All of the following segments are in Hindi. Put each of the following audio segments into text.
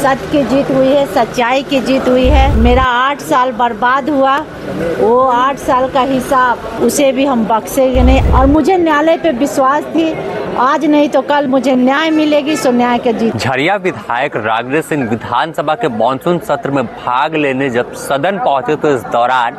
सत्य की जीत हुई है, सच्चाई की जीत हुई है। मेरा 8 साल बर्बाद हुआ, वो 8 साल का हिसाब उसे भी हम बख्शेंगे नहीं। और मुझे न्यायालय पे विश्वास थी, आज नहीं तो कल मुझे न्याय मिलेगी, सो न्याय की जीत। झरिया विधायक रागनी सिंह विधानसभा के मानसून सत्र में भाग लेने जब सदन पहुंचे तो इस दौरान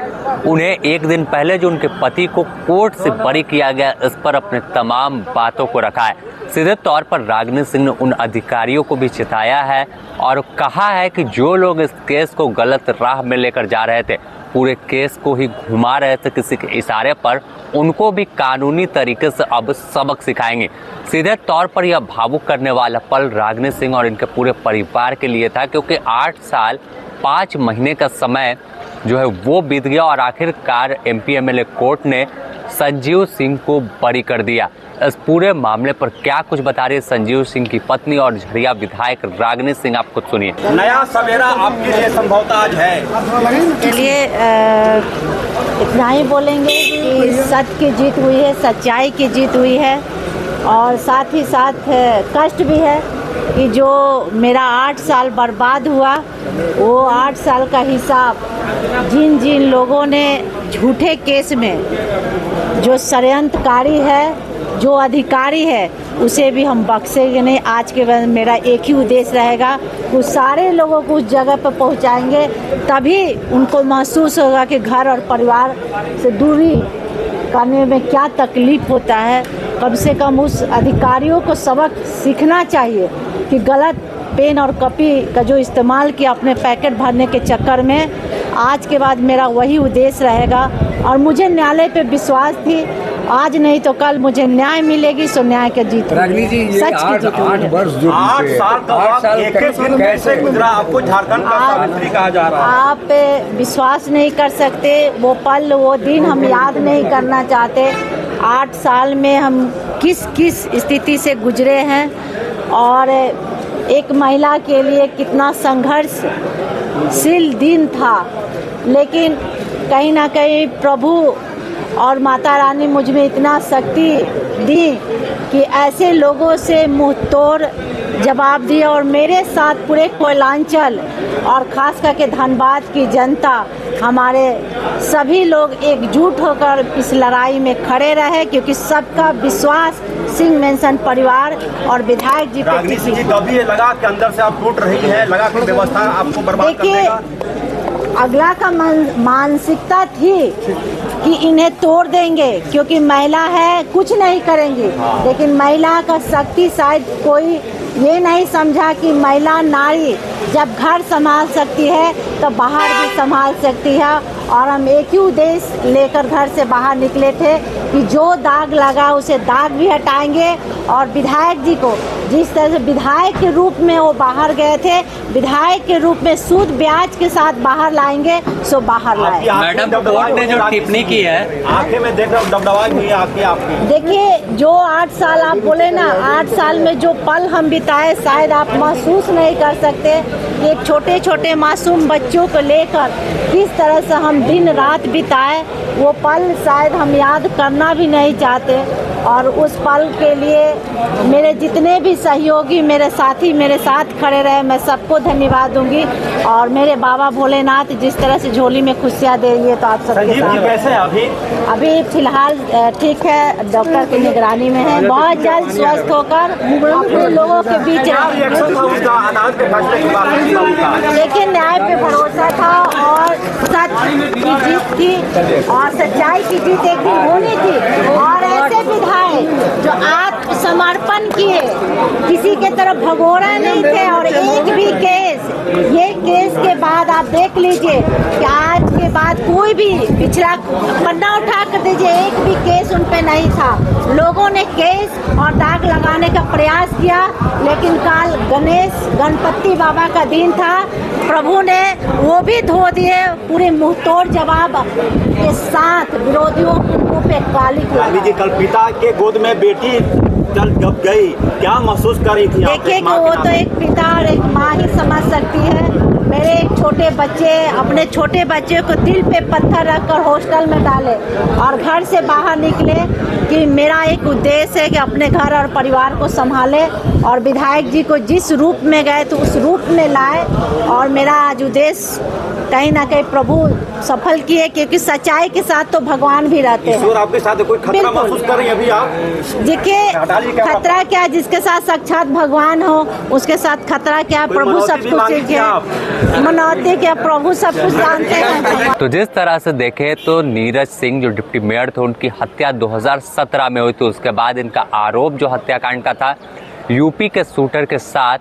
उन्हें एक दिन पहले जो उनके पति को कोर्ट से बरी किया गया, इस पर अपने तमाम बातों को रखा है। सीधे तौर पर रागनी सिंह ने उन अधिकारियों को भी चिताया है और कहा है कि जो लोग इस केस को गलत राह में लेकर जा रहे थे, पूरे केस को ही घुमा रहे थे किसी के इशारे पर, उनको भी कानूनी तरीके से अब सबक सिखाएंगे। सीधे तौर पर यह भावुक करने वाला पल रागनी सिंह और इनके पूरे परिवार के लिए था, क्योंकि 8 साल 5 महीने का समय जो है वो बीत गया और आखिरकार एमपी एमएलए कोर्ट ने संजीव सिंह को बरी कर दिया। इस पूरे मामले पर क्या कुछ बता रही है संजीव सिंह की पत्नी और झरिया विधायक रागनी सिंह, आप खुद सुनिए। नया सवेरा आपके लिए संभवतः आज है। चलिए इतना ही बोलेंगे कि सत्य की जीत हुई है, सच्चाई की जीत हुई है। और साथ ही साथ कष्ट भी है कि जो मेरा 8 साल बर्बाद हुआ, वो 8 साल का हिसाब जिन जिन लोगों ने झूठे केस में, जो षड्यंत्रकारी है, जो अधिकारी है, उसे भी हम बख्शेंगे नहीं। आज के बाद मेरा एक ही उद्देश्य रहेगा, उस सारे लोगों को उस जगह पर पहुंचाएंगे, तभी उनको महसूस होगा कि घर और परिवार से दूरी करने में क्या तकलीफ होता है। कम से कम उस अधिकारियों को सबक सीखना चाहिए कि गलत पेन और कॉपी का जो इस्तेमाल किया अपने पैकेट भरने के चक्कर में। आज के बाद मेरा वही उद्देश्य रहेगा और मुझे न्यायालय पे विश्वास थी, आज नहीं तो कल मुझे न्याय मिलेगी, सो न्याय की जीत। रागनी जी, ये 8 वर्ष जो 8 साल का वक्त एक दिन कैसे गुजरा? आपको झारखंड का मंत्री कहा जा रहा है। आप विश्वास नहीं कर सकते, वो पल वो दिन हम याद नहीं करना चाहते। 8 साल में हम किस किस स्थिति से गुजरे हैं और एक महिला के लिए कितना संघर्षशील दिन था। लेकिन कहीं ना कहीं प्रभु और माता रानी मुझ में इतना शक्ति दी कि ऐसे लोगों से मुंह तोड़ जवाब दिया। और मेरे साथ पूरे कोयलांचल और खास करके धनबाद की जनता, हमारे सभी लोग एकजुट होकर इस लड़ाई में खड़े रहे, क्योंकि सबका विश्वास सिंह मेंशन परिवार और विधायक जी पे। कभी लगा कि अंदर से आप टूट रही है, लगा कि व्यवस्था आपको बर्बाद कर देगा? अगला का मानसिकता थी कि इन्हें तोड़ देंगे, क्योंकि महिला है, कुछ नहीं करेंगी। लेकिन महिला का शक्ति शायद कोई ये नहीं समझा कि महिला नारी जब घर संभाल सकती है तो बाहर भी संभाल सकती है। और हम एक ही उद्देश्य लेकर घर से बाहर निकले थे कि जो दाग लगा उसे दाग भी हटाएंगे। और विधायक जी को जिस तरह से विधायक के रूप में वो बाहर गए थे, विधायक के रूप में सूद ब्याज के साथ बाहर लाएंगे, सो बाहर लाए। मैडम, कोर्ट ने जो टिप्पणी की है, आंखें में देख रहा हूं दबदबाई हुई है आपकी। देखिए, जो 8 साल आप बोले ना, 8 साल में जो पल हम बिताए शायद आप महसूस नहीं कर सकते। एक छोटे छोटे मासूम बच्चों को लेकर किस तरह से हम दिन रात बिताए, वो पल शायद हम याद करना भी नहीं चाहते। और उस पल के लिए मेरे जितने भी सहयोगी, मेरे साथी मेरे साथ खड़े रहे, मैं सबको धन्यवाद दूंगी। और मेरे बाबा भोलेनाथ जिस तरह से झोली में खुशियाँ दे रही है, तो आप सबके साथ। कैसे अभी फिलहाल ठीक है, डॉक्टर की निगरानी में है, बहुत जल्द स्वस्थ होकर अपने लोगों के बीच। लेकिन न्याय पे भरोसा था और सत्य की जीत थी और सच्चाई की जीत एक दिन होनी थी। और ऐसे विधायक जो आत्मसमर्पण किए, किसी के तरफ भगोड़ा नहीं थे। और एक भी केस, ये केस के बाद आप देख लीजिए कि आज के बाद कोई भी पिछला पन्ना उठा कर दीजिए, एक भी केस उन पे नहीं था। लोगों ने केस और दाग लगाने का प्रयास किया, लेकिन काल गणपति बाबा का दिन था, प्रभु ने वो भी धो दिए। पूरे मुंहतोड़ जवाब के साथ विरोधियों के मुंह पे काली जी। कल पिता के गोद में बेटी जब गई, क्या महसूस कर रही थी? देखिए कि वो तो एक पिता और एक माँ ही समझ सकती है। मेरे एक छोटे बच्चे अपने छोटे बच्चे को दिल पे पत्थर रखकर हॉस्टल में डाले और घर से बाहर निकले कि मेरा एक उद्देश्य है कि अपने घर और परिवार को संभाले और विधायक जी को जिस रूप में गए तो उस रूप में लाए, और मेरा आज उद्देश्य कहीं ना कहीं प्रभु सफल किए, क्योंकि सच्चाई के साथ तो भगवान भी रहते हैं। ईश्वर आपके साथ कोई खतरा महसूस कर रही हैं अभी आप? देखिए, खतरा क्या, जिसके साथ साक्षात भगवान हो उसके साथ खतरा क्या, प्रभु सब कुछ मनौती क्या, प्रभु सब कुछ जानते हैं। तो जिस तरह से देखें तो नीरज सिंह जो डिप्टी मेयर थे, उनकी हत्या 2017 में हुई थी। उसके बाद इनका आरोप जो हत्याकांड का था यूपी के शूटर के साथ,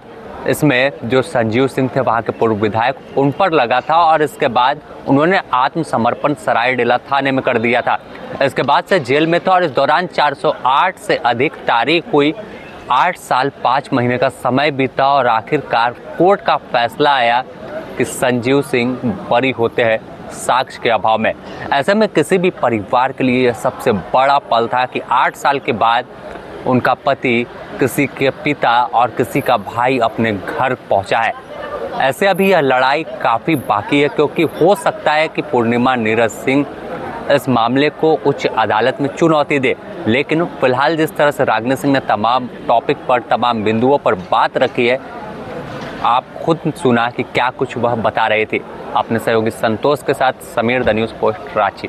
इसमें जो संजीव सिंह थे वहाँ के पूर्व विधायक, उन पर लगा था, और इसके बाद उन्होंने आत्मसमर्पण सरायडेला थाने में कर दिया था। इसके बाद से जेल में था, और इस दौरान 408 से अधिक तारीख हुई। 8 साल 5 महीने का समय बीता, और आखिरकार कोर्ट का फैसला आया कि संजीव सिंह बरी होते हैं साक्ष्य के अभाव में। ऐसे में किसी भी परिवार के लिए यह सबसे बड़ा पल था कि 8 साल के बाद उनका पति, किसी के पिता और किसी का भाई अपने घर पहुंचा है। ऐसे अभी यह लड़ाई काफ़ी बाकी है, क्योंकि हो सकता है कि पूर्णिमा नीरज सिंह इस मामले को उच्च अदालत में चुनौती दे। लेकिन फिलहाल जिस तरह से रागिनी सिंह ने तमाम टॉपिक पर, तमाम बिंदुओं पर बात रखी है, आप खुद सुना कि क्या कुछ वह बता रहे थे। अपने सहयोगी संतोष के साथ Sameer, the news post, Ranchi.